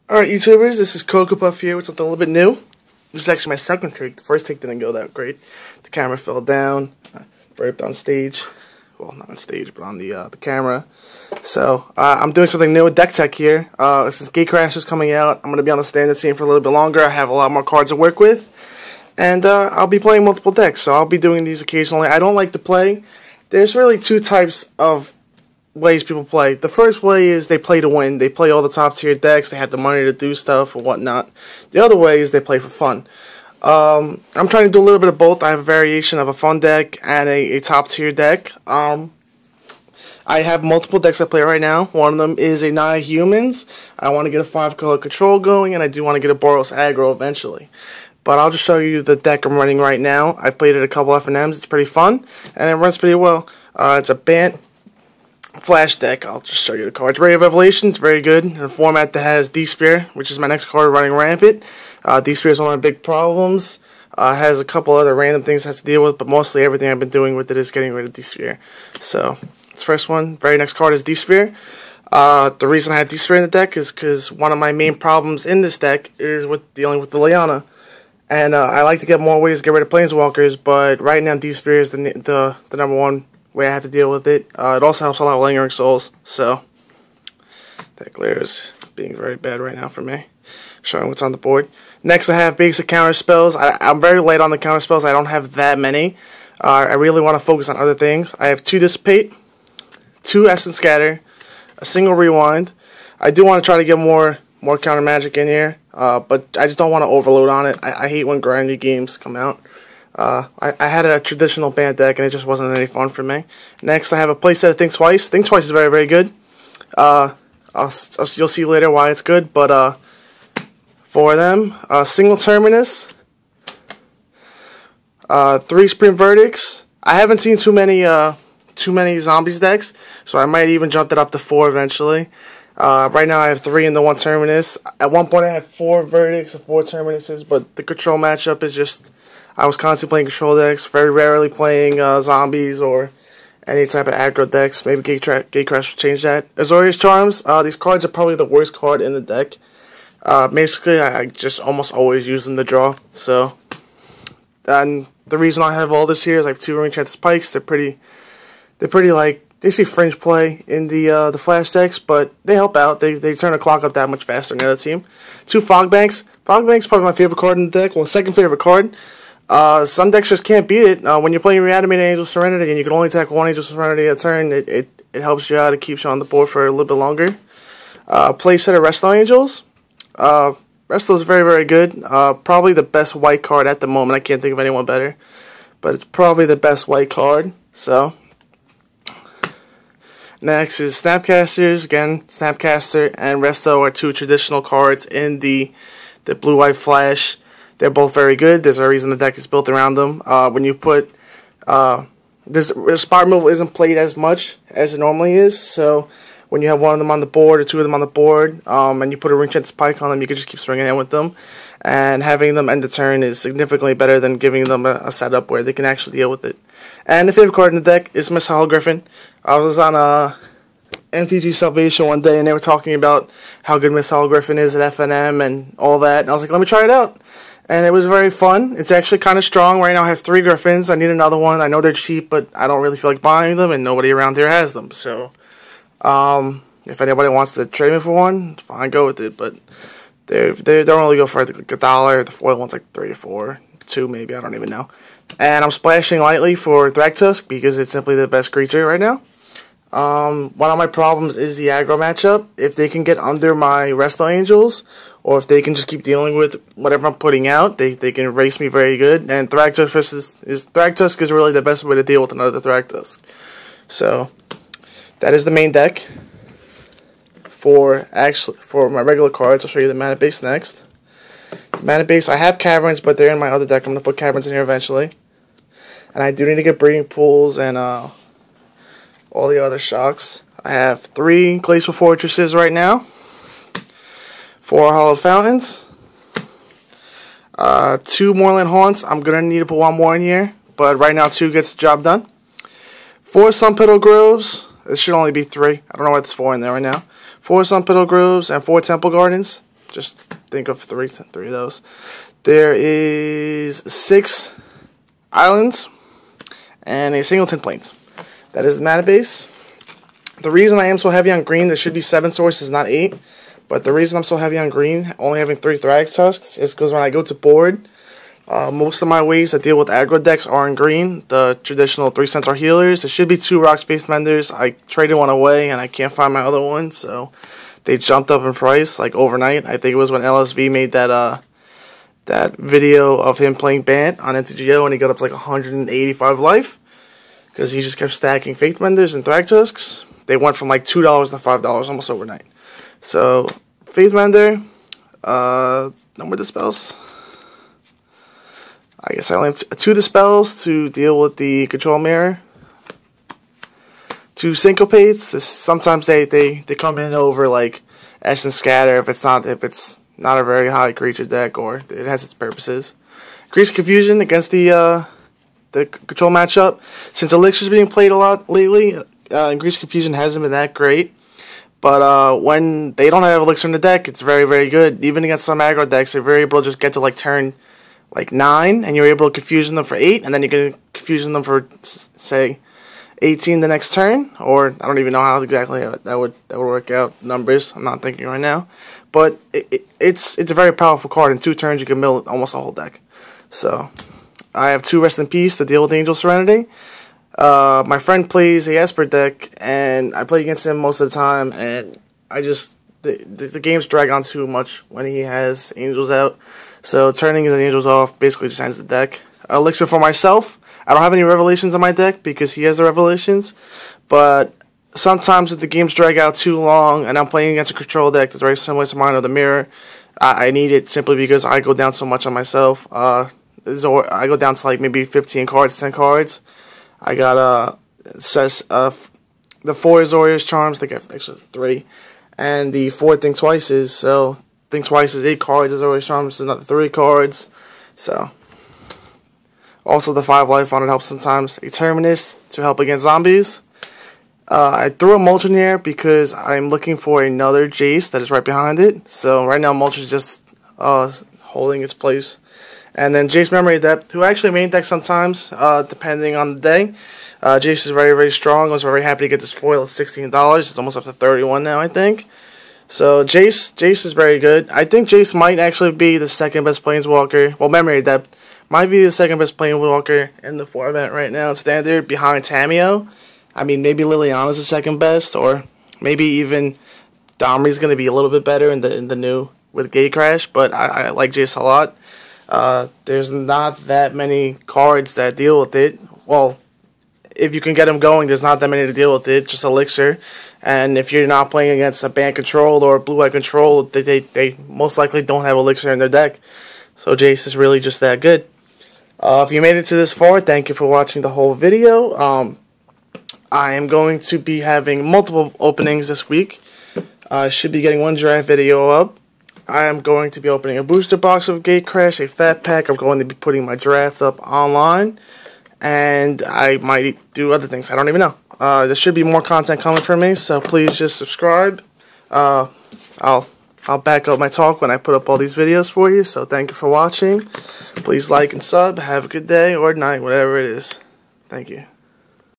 Alright, YouTubers, this is Cocoa Puff here with something a little bit new. This is actually my second take. The first take didn't go that great. The camera fell down, burped on stage. Well, not on stage, but on the camera. So, I'm doing something new with Deck Tech here. Since Gatecrash is coming out, I'm going to be on the standard scene for a little bit longer. I have a lot more cards to work with. And I'll be playing multiple decks, so I'll be doing these occasionally. I don't like to play. There's really two types of ways people play. The first way is they play to win. They play all the top tier decks. They have the money to do stuff or whatnot. The other way is they play for fun. I'm trying to do a little bit of both. I have a variation of a fun deck and a top tier deck. I have multiple decks I play right now. One of them is a Naya Humans. I want to get a 5-color control going, and I do want to get a Boros aggro eventually. But I'll just show you the deck I'm running right now. I played it a couple FNMs. It's pretty fun, and it runs pretty well. It's a Bant Flash deck. I'll just show you the cards. Ray of Revelation, it's very good. In a format that has D-Spear, which is my next card running rampant. D-Spear is one of my big problems. Has a couple other random things it has to deal with, but mostly everything I've been doing with it is getting rid of D-Spear. So, this first one, very next card is D-Spear. The reason I have D-Spear in the deck is because one of my main problems in this deck is with dealing with the Liana. And I like to get more ways to get rid of Planeswalkers, but right now D-Spear is the number one way I have to deal with it. It also helps a lot with Lingering Souls, so that glare is being very bad right now for me. Showing what's on the board. Next I have basic counter spells. I'm very late on the counter spells. I don't have that many. I really want to focus on other things. I have 2 Dissipate, 2 Essence Scatter, a single Rewind. I do want to try to get more counter magic in here, but I just don't want to overload on it. I hate when grindy games come out. I had a traditional Bant deck, and it just wasn't any fun for me. Next, I have a playset of Think Twice. Think Twice is very, very good. You'll see later why it's good, but for them, single Terminus, 3 Sprint Verdicts. I haven't seen too many Zombies decks, so I might even jump that up to 4 eventually. Right now I have 3 in the 1 Terminus. At one point I had 4 Verdicts or 4 Terminuses, but the control matchup is just... I was constantly playing control decks, very rarely playing zombies or any type of aggro decks. Maybe Gatecrash will change that. Azorius Charms, these cards are probably the worst card in the deck. Basically, I just almost always use them to draw. So, and the reason I have all this here is I have 2 Ring Enchanted Pikes. They're pretty like, they see fringe play in the Flash decks, but they help out. They turn the clock up that much faster than the other team. 2 Fog Banks. Fog Banks is probably my favorite card in the deck. Well, second favorite card. Some decks just can't beat it. When you're playing Reanimated Angel Serenity and you can only attack 1 Angel Serenity a turn, it helps you out. It keeps you on the board for a little bit longer. Playset of Resto Angels. Resto is very, very good. Probably the best white card at the moment. I can't think of anyone better. But it's probably the best white card. So, next is Snapcasters. Again, Snapcaster and Resto are 2 traditional cards in the blue-white Flash. They're both very good. There's a reason the deck is built around them. When you put... this spot removal isn't played as much as it normally is, so when you have one of them on the board or 2 of them on the board, and you put a Ring Enchanted Spike on them, you can just keep swinging in with them. And having them end the turn is significantly better than giving them a setup where they can actually deal with it. And the favorite card in the deck is Miss Hollow Griffin. I was on MTG Salvation one day, and they were talking about how good Miss Hollow Griffin is at FNM and all that, and I was like, let me try it out. And it was very fun. It's actually kind of strong. Right now I have 3 Griffins. I need another one. I know they're cheap, but I don't really feel like buying them, and nobody around here has them. So, if anybody wants to trade me for one, fine, go with it. But they don't really go for like $1. The foil one's like 3 or 4, 2 maybe. I don't even know. And I'm splashing lightly for Thragtusk because it's simply the best creature right now. One of my problems is the aggro matchup. If they can get under my Resto Angels, or if they can just keep dealing with whatever I'm putting out, they can erase me very good. And Thragtusk is really the best way to deal with another Thragtusk. So that is the main deck for my regular cards. I'll show you the mana base next. Mana base, I have Caverns, but they're in my other deck. I'm gonna put Caverns in here eventually. And I do need to get Breeding Pools and all the other shocks. I have 3 Glacial Fortresses right now, 4 Hollowed Fountains, 2 Moorland Haunts. I'm going to need to put 1 more in here, but right now 2 gets the job done. 4 Sunpetal Groves. This should only be 3. I don't know why there's 4 in there right now. 4 Sunpetal Groves and 4 Temple Gardens. Just think of three of those. There is 6 islands and a singleton plains. That is the mana base. The reason I am so heavy on green, there should be 7 sources, not 8. But the reason I'm so heavy on green, only having 3 Thrax Tusks, is because when I go to board, most of my ways that deal with aggro decks are in green. The traditional 3 Centaur healers. There should be 2 Rock Space Menders. I traded one away and I can't find my other one, so they jumped up in price like overnight. I think it was when LSV made that video of him playing Bant on NTGO and he got up to like 185 life because he just kept stacking Faith Menders and Thrax Tusks. They went from like $2 to $5 almost overnight. So Faith Mender, number the spells. I guess I only have 2 dispels to deal with the control mirror. 2 syncopates. Sometimes they come in over like Essence Scatter if it's not a very high creature deck or it has its purposes. Increase Confusion against the control matchup. Since Elixir's being played a lot lately, Increase Confusion hasn't been that great. But when they don't have Elixir in the deck, it's very, very good. Even against some aggro decks, you're able to just get to like turn like 9, and you're able to confusion them for 8, and then you can confusion them for, say, 18 the next turn, or I don't even know how exactly that would work out numbers. I'm not thinking right now, but it's a very powerful card. In 2 turns, you can mill almost a whole deck. So I have 2 Rest in Peace to deal with Angel Serenity. My friend plays a Esper deck, and I play against him most of the time, and I just the games drag on too much when he has Angels out. So turning his Angels off basically just ends the deck. Elixir for myself. I don't have any Revelations on my deck because he has the Revelations. But sometimes if the games drag out too long and I'm playing against a control deck that's very similar to mine or the Mirror, I need it simply because I go down so much on myself. I go down to like maybe 15 cards, 10 cards. I got it says the 4 Azorius Charms. I think I have extra 3. And the 4 Think Twices. So Think Twice is 8 cards. Azorius Charms is another 3 cards. So also the 5 life on it helps sometimes. A Terminus to help against zombies. I threw a Mulch in here because I'm looking for another Jace that is right behind it. So right now Mulch is just holding its place. And then Jace Memory Adept, who actually main deck sometimes, depending on the day. Jace is very, very strong. I was very happy to get this foil at $16. It's almost up to $31 now, I think. So Jace is very good. I think Jace might actually be the 2nd best Planeswalker. Well, Memory Adept might be the 2nd best Planeswalker in the format right now in Standard, behind Tamiyo. I mean, maybe Liliana's the 2nd best, or maybe even Domri's going to be a little bit better in the new with Gatecrash. But I like Jace a lot. There's not that many cards that deal with it. Well, if you can get them going, there's not that many to deal with it. Just Elixir. And if you're not playing against a Bant control or blue-white control, they most likely don't have Elixir in their deck. So Jace is really just that good. If you made it to this far, thank you for watching the whole video. I am going to be having multiple openings this week. I should be getting 1 draft video up. I am going to be opening a booster box of Gatecrash, a fat pack. I'm going to be putting my draft up online. And I might do other things. I don't even know. There should be more content coming from me, so please just subscribe. I'll back up my talk when I put up all these videos for you. So thank you for watching. Please like and sub. Have a good day or night, whatever it is. Thank you.